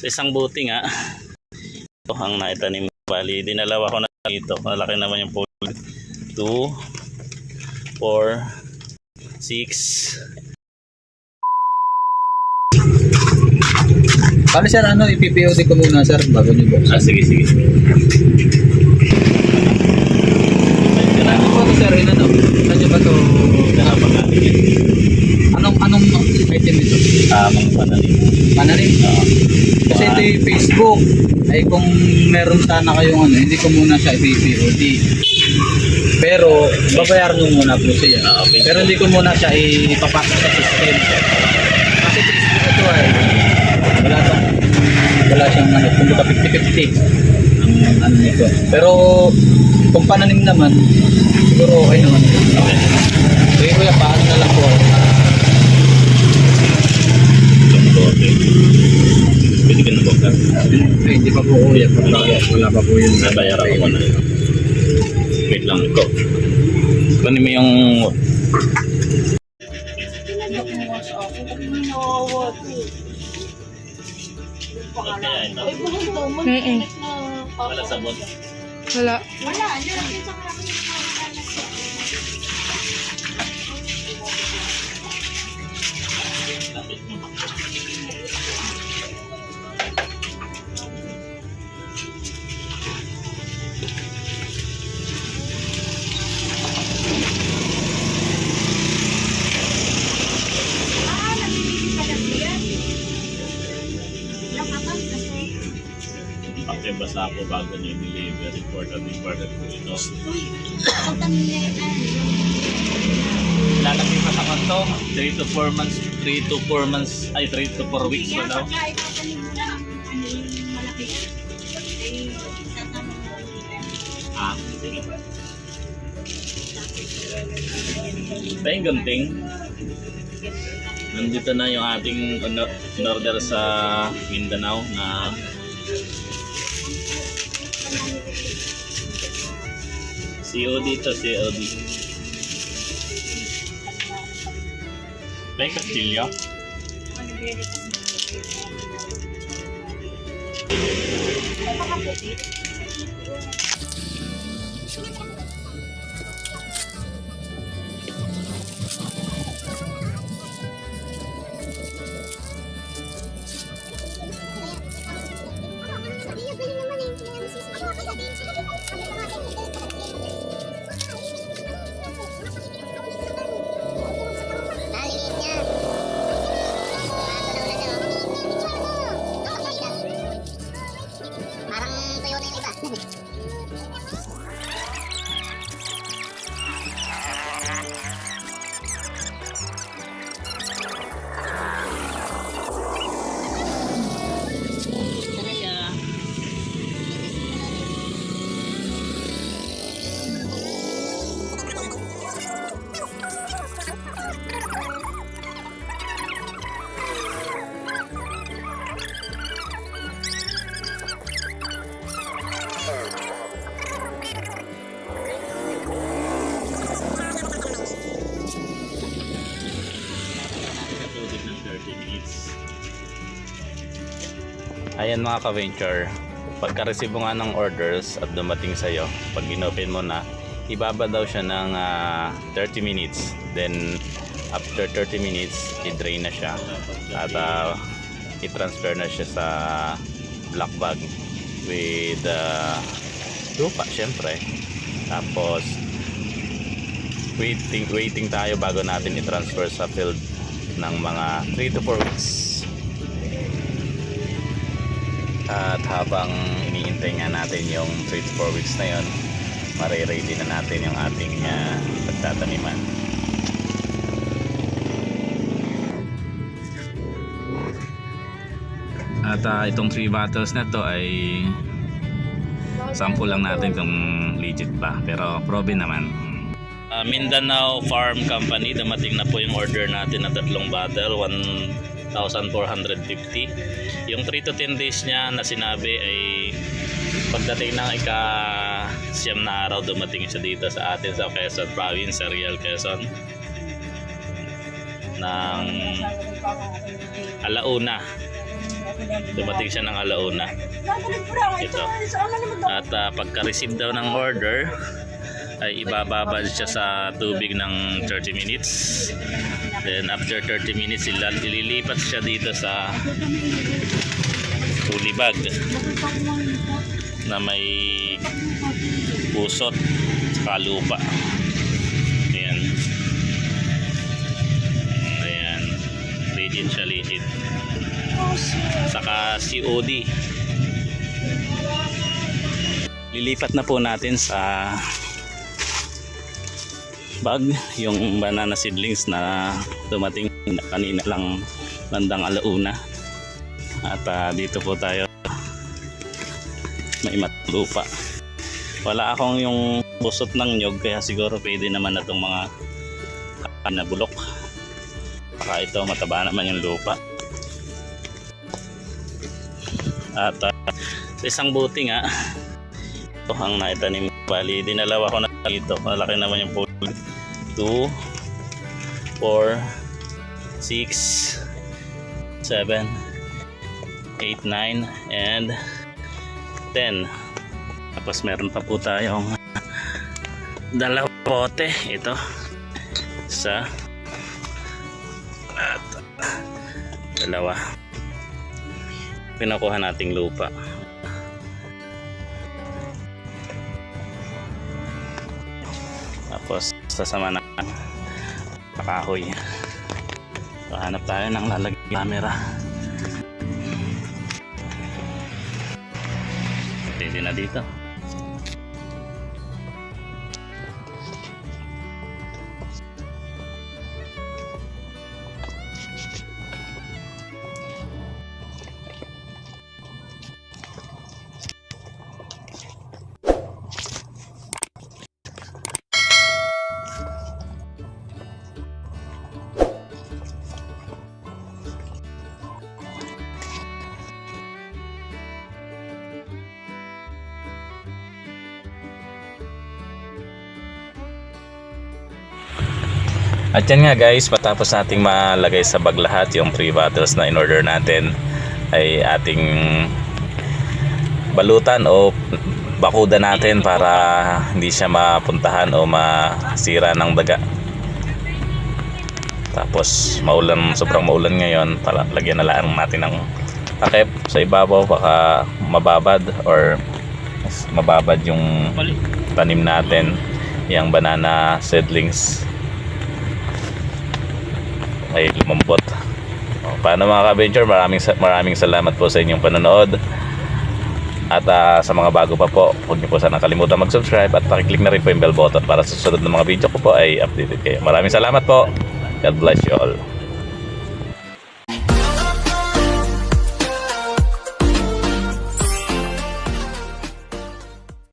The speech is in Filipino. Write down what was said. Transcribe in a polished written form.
Sa isang buti nga, ito ang naitanim. Bali, dinalawa ko na dito. Malaki naman yung pool. 2, 4, 6. Paano sir, ipipod ko muna sir bago nyo buksan? Sige. Ano ba ito sir? Saan nyo ba ito? Anong item ito? Mga pananim. Pananim? Kasi ito yung Facebook. Ay kung meron sana kayong hindi ko muna siya ipipod. Pero babayaran mo muna po siya. Pero hindi ko muna siya ipapasok sa system. Kasi Facebook ito wala siyang kumbaga 50-50 ang nito. Pero kung pananim naman, siguro okay naman. Okay. Sige kuya, paano na lang po? Okay. Pwede ka na po ka? Hindi pa po kuya. Wala pa po yun. Nabayaran ko na. Wait lang ko. Kunin mo yung... Wala sabon. Wala. Okay, basta ako bago niyo deliver. Important po ito. Lalagay pa sa kanto. 3 to 4 months. 3 to 4 months. Ay, 3 to 4 weeks pa daw. Sige. Tayong gunting. Nandito na yung ating order sa Mindanao na COD to COD. May kastilyo? Ayan mga ka-venture, pagka-receive mo nga ng orders at dumating sa'yo, pag inopen mo na, ibaba daw siya ng 30 minutes. Then after 30 minutes, i-drain na siya at i-transfer na siya sa black bag with lupa syempre. Tapos waiting tayo bago natin i-transfer sa field ng mga 3 to 4 weeks. At habang iniintay nga natin yung 3 to 4 weeks na yon, mare-ready na natin yung ating pagtataniman. At itong 3 bottles na to ay sample lang natin kung legit ba, pero probe naman. Mindanao Farm Company, dumating na po yung order natin na 3 bottle, 1,450. Yung 3 to 10 days niya na sinabi ay pagdating ng ika-siyam na araw, dumating siya dito sa atin sa Quezon Province, sa Real Quezon, ng alauna. Dumating siya ng alauna. Ito. At pagka-receive daw ng order, ay ibababad siya sa tubig ng 30 minutes. Then after 30 minutes, ililipat siya dito sa fully bag na may pusot sa lupa. Ayan. Ayan. Legit siya, legit. Saka COD. Lilipat na po natin sa bag yung banana seedlings na dumating kanina lang bandang alauna. At dito po tayo may lupa. Wala akong yung busot ng nyog, kaya siguro pwede naman na itong mga na bulok. Baka ito mataba naman yung lupa. At sa isang buti nga, ito ang naitanim. Bali, dinalawa ko na dito. Malaki naman yung pool. 2, 4, 6, 7, 8, 9, and 10. Tapos meron pa po tayong dalawang bote. Ito. Isa. At dalawa. Pinakuha nating lupa. Tapos sasama na kahoy. So, hanap tayo ng lalagyan camera. Pwede na dito. At yan nga guys, matapos nating malagay sa bag lahat yung free bottles na in-order natin, ay ating balutan o bakuda natin para hindi siya mapuntahan o masira ng daga. Tapos maulan, sobrang maulan ngayon, lagyan na lang natin ng takip sa ibabaw, baka mababad or mababad yung tanim natin, yung banana seedlings ay lumambot. Paano mga ka-venture, maraming salamat po sa inyong panonood. At sa mga bago pa po, huwag niyo po sana kalimutan mag-subscribe at pakiclick na rin po yung bell button para sa susunod na mga video ko po ay updated kayo. Maraming salamat po. God bless you all.